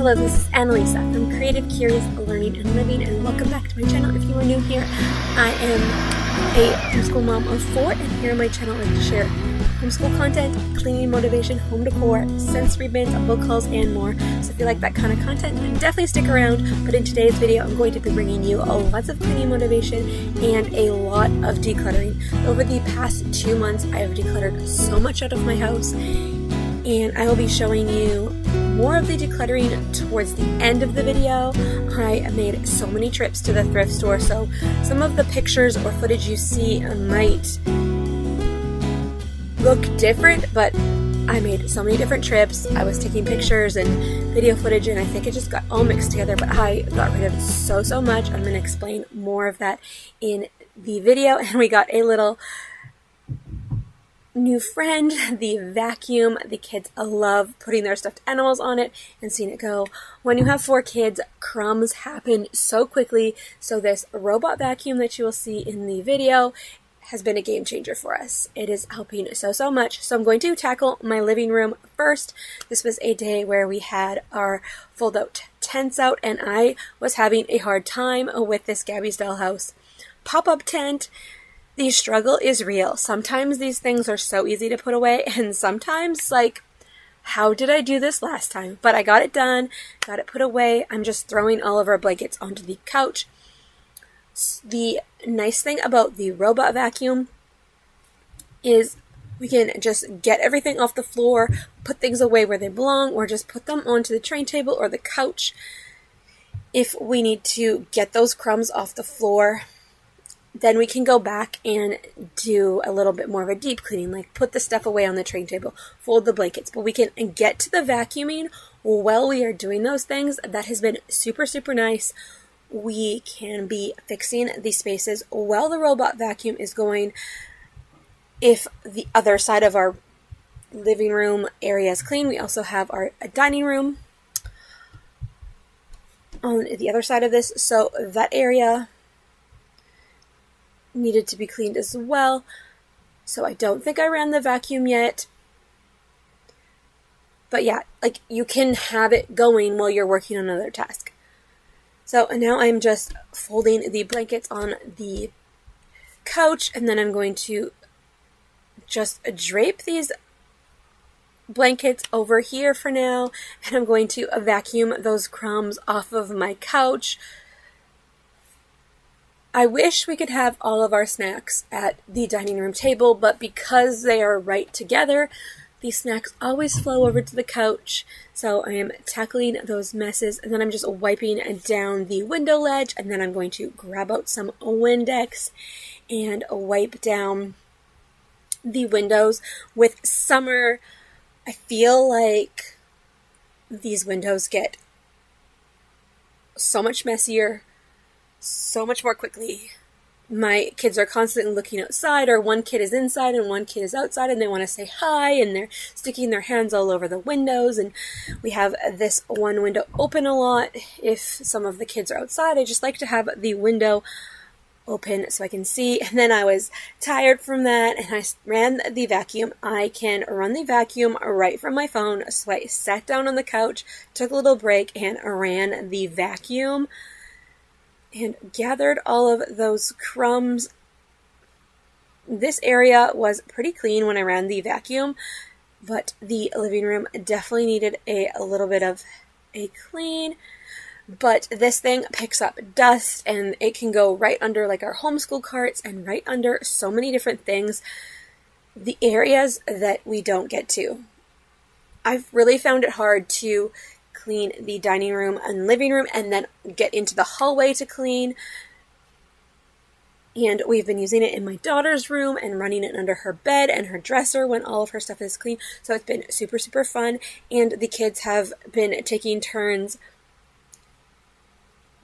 Hello, this is Annalisa from Creative, Curious, Learning, and Living, and welcome back to my channel. If you are new here, I am a homeschool mom of 4, and here on my channel I like to share homeschool content, cleaning motivation, home decor, sensory bins, book hauls, and more. So if you like that kind of content, then definitely stick around. But in today's video, I'm going to be bringing you lots of cleaning motivation and a lot of decluttering. Over the past 2 months, I have decluttered so much out of my house, and I will be showing you more of the decluttering towards the end of the video. I made so many trips to the thrift store, so some of the pictures or footage you see might look different, but I made so many different trips. I was taking pictures and video footage, and I think it just got all mixed together, but I got rid of so much. I'm going to explain more of that in the video. And we got a little new friend, the vacuum. The kids love putting their stuffed animals on it and seeing it go. When you have 4 kids, crumbs happen so quickly, so this robot vacuum that you will see in the video has been a game changer for us. It is helping so much. So I'm going to tackle my living room first. This was a day where we had our fold-out tents out, and I was having a hard time with this Gabby's Dollhouse pop-up tent. The struggle is real. Sometimes these things are so easy to put away, and sometimes, like, how did I do this last time? But I got it done, got it put away. I'm just throwing all of our blankets onto the couch. The nice thing about the robot vacuum is we can just get everything off the floor, put things away where they belong, or just put them onto the train table or the couch. If we need to get those crumbs off the floor, then we can go back and do a little bit more of a deep cleaning, like put the stuff away on the train table, fold the blankets. But we can get to the vacuuming while we are doing those things. That has been super nice. We can be fixing the spaces while the robot vacuum is going. If the other side of our living room area is clean, we also have our dining room on the other side of this. So that area needed to be cleaned as well. So I don't think I ran the vacuum yet. But yeah, like, you can have it going while you're working on another task. So now I'm just folding the blankets on the couch, and then I'm going to just drape these blankets over here for now, and I'm going to vacuum those crumbs off of my couch. I wish we could have all of our snacks at the dining room table, but because they are right together, these snacks always flow over to the couch. So I am tackling those messes, and then I'm just wiping down the window ledge, and then I'm going to grab out some Windex and wipe down the windows. With summer, I feel like these windows get so much messier, so much more quickly. My kids are constantly looking outside, or one kid is inside and one kid is outside, and they want to say hi, and they're sticking their hands all over the windows. And we have this one window open a lot. If some of the kids are outside, I just like to have the window open so I can see. And then I was tired from that, and I ran the vacuum. I can run the vacuum right from my phone, so I sat down on the couch, took a little break, and ran the vacuum and gathered all of those crumbs. This area was pretty clean when I ran the vacuum, but the living room definitely needed a little bit of a clean. But this thing picks up dust, and it can go right under, like, our homeschool carts, and right under so many different things. The areas that we don't get to. I've really found it hard to clean the dining room and living room and then get into the hallway to clean. And we've been using it in my daughter's room and running it under her bed and her dresser when all of her stuff is clean. So it's been super fun. And the kids have been taking turns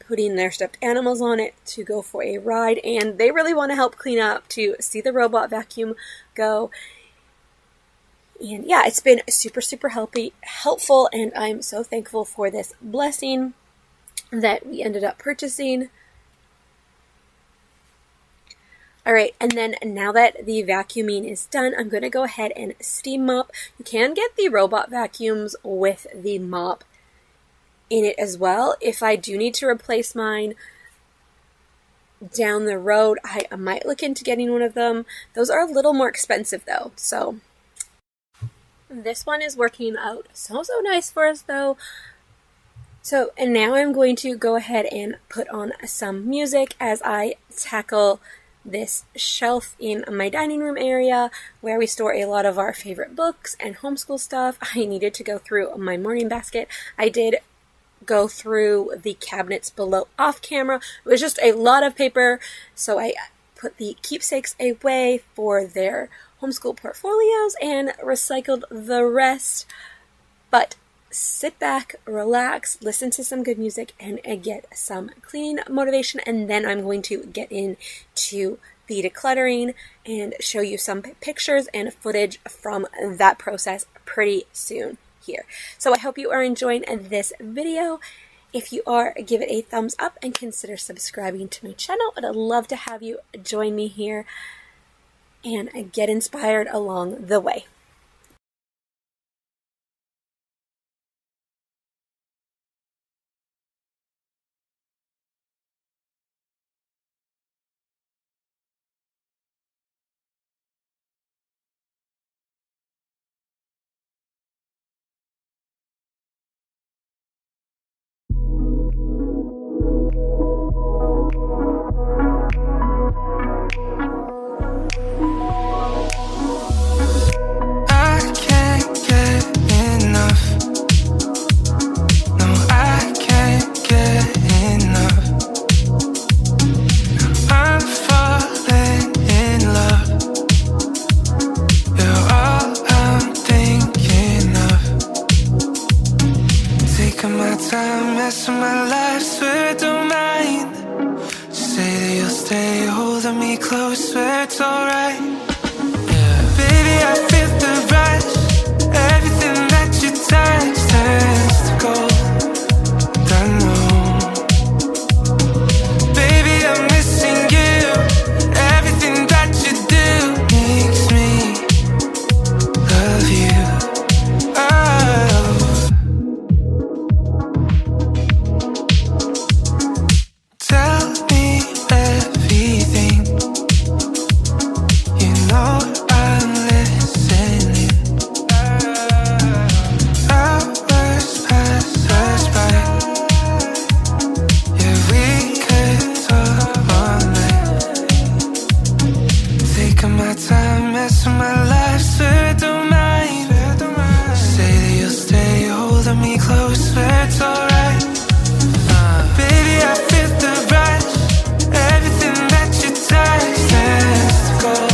putting their stuffed animals on it to go for a ride. And they really want to help clean up, to see the robot vacuum go. And yeah, it's been super helpful, and I'm so thankful for this blessing that we ended up purchasing. Alright, and then now that the vacuuming is done, I'm going to go ahead and steam mop. You can get the robot vacuums with the mop in it as well. If I do need to replace mine down the road, I might look into getting one of them. Those are a little more expensive though, so this one is working out so nice for us though. So, and now I'm going to go ahead and put on some music as I tackle this shelf in my dining room area where we store a lot of our favorite books and homeschool stuff. I needed to go through my morning basket. I did go through the cabinets below off camera. It was just a lot of paper, so I put the keepsakes away for their homeschool portfolios and recycled the rest. But sit back, relax, listen to some good music, and get some cleaning motivation, and then I'm going to get into the decluttering and show you some pictures and footage from that process pretty soon here. So I hope you are enjoying this video. If you are, give it a thumbs up and consider subscribing to my channel. I'd love to have you join me here and get inspired along the way. Close, swear it's alright. Yeah. Baby, I feel the rush. Everything that you touch turns to gold. I know. Baby, I'm missing you. Everything that you do makes me love you. Oh. Tell me everything. I'm listening. Hours pass us by. Yeah, we could talk all night. Taking my time, messing my life, swear I don't mind. Say that you'll stay, holding me close, swear it's alright. Baby, I feel the rush. Everything that you touch turns to gold.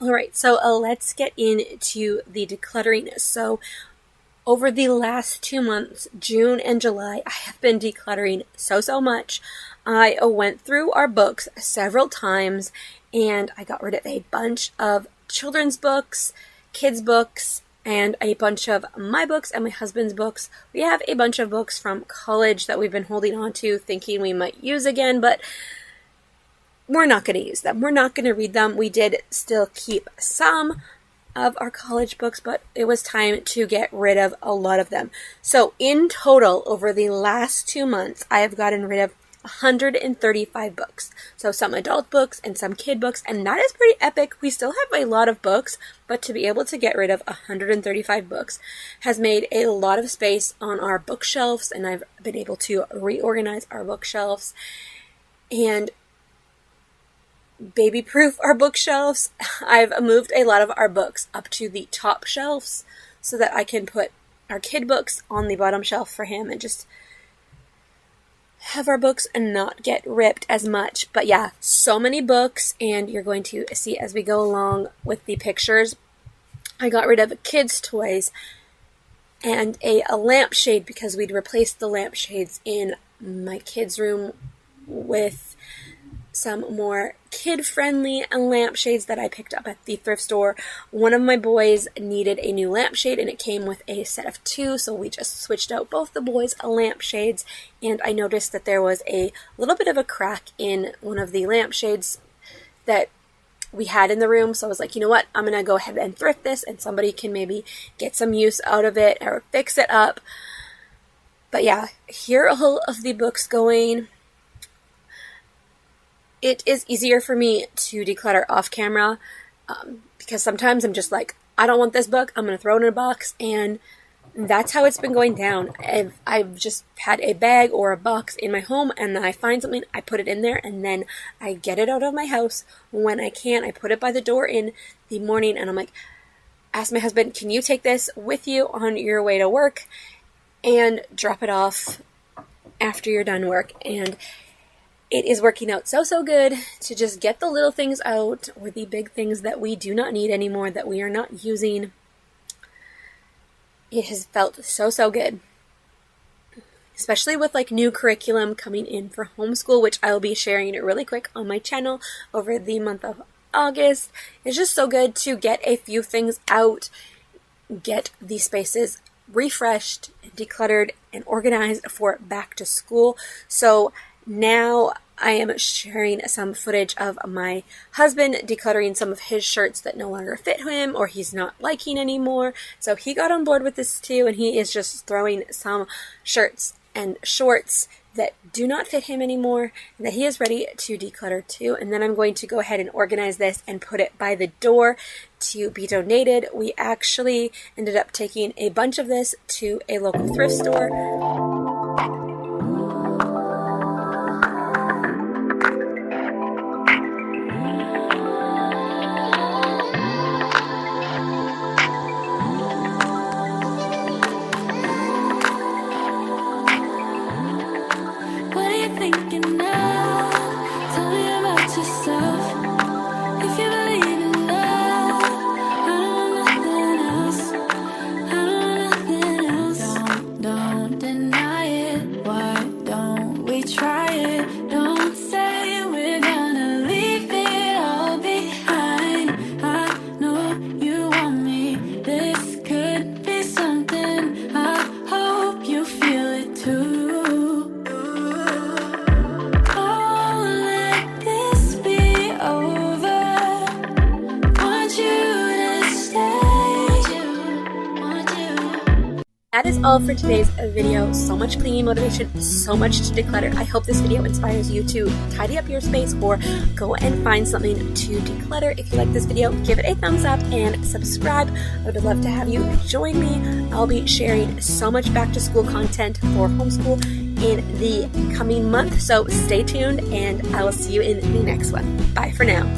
Alright, so let's get into the decluttering. So over the last 2 months, June and July, I have been decluttering so much. I went through our books several times and I got rid of a bunch of children's books, kids' books, and a bunch of my books and my husband's books. We have a bunch of books from college that we've been holding on to, thinking we might use again, but we're not going to use them. We're not going to read them. We did still keep some of our college books, but it was time to get rid of a lot of them. So in total, over the last 2 months, I have gotten rid of 135 books. So some adult books and some kid books, and that is pretty epic. We still have a lot of books, but to be able to get rid of 135 books has made a lot of space on our bookshelves, and I've been able to reorganize our bookshelves. And baby-proof our bookshelves. I've moved a lot of our books up to the top shelves so that I can put our kid books on the bottom shelf for him and just have our books and not get ripped as much. But yeah, so many books, and you're going to see as we go along with the pictures. I got rid of kids' toys and a lampshade because we'd replaced the lampshades in my kids' room with some more kid-friendly lampshades that I picked up at the thrift store. One of my boys needed a new lampshade, and it came with a set of 2, so we just switched out both the boys' lampshades, and I noticed that there was a little bit of a crack in one of the lampshades that we had in the room, so I was like, you know what, I'm going to go ahead and thrift this, and somebody can maybe get some use out of it or fix it up. But yeah, here are all of the books going. It is easier for me to declutter off camera because sometimes I'm just like, I don't want this book, I'm going to throw it in a box, and that's how it's been going down. I've just had a bag or a box in my home, and then I find something, I put it in there, and then I get it out of my house when I can. I put it by the door in the morning, and I'm like, ask my husband, can you take this with you on your way to work and drop it off after you're done work? And it is working out so good to just get the little things out, or the big things that we do not need anymore, that we are not using. It has felt so good, especially with like new curriculum coming in for homeschool, which I'll be sharing it really quick on my channel over the month of August. It's just so good to get a few things out, get the spaces refreshed, decluttered, and organized for back to school. So now I am sharing some footage of my husband decluttering some of his shirts that no longer fit him or he's not liking anymore. So he got on board with this too, and he is just throwing some shirts and shorts that do not fit him anymore and that he is ready to declutter too. And then I'm going to go ahead and organize this and put it by the door to be donated. We actually ended up taking a bunch of this to a local thrift store. That is all for today's video. So much cleaning motivation, so much to declutter. I hope this video inspires you to tidy up your space or go and find something to declutter. If you like this video, give it a thumbs up and subscribe. I would love to have you join me. I'll be sharing so much back to school content for homeschool in the coming month. So stay tuned, and I will see you in the next one. Bye for now.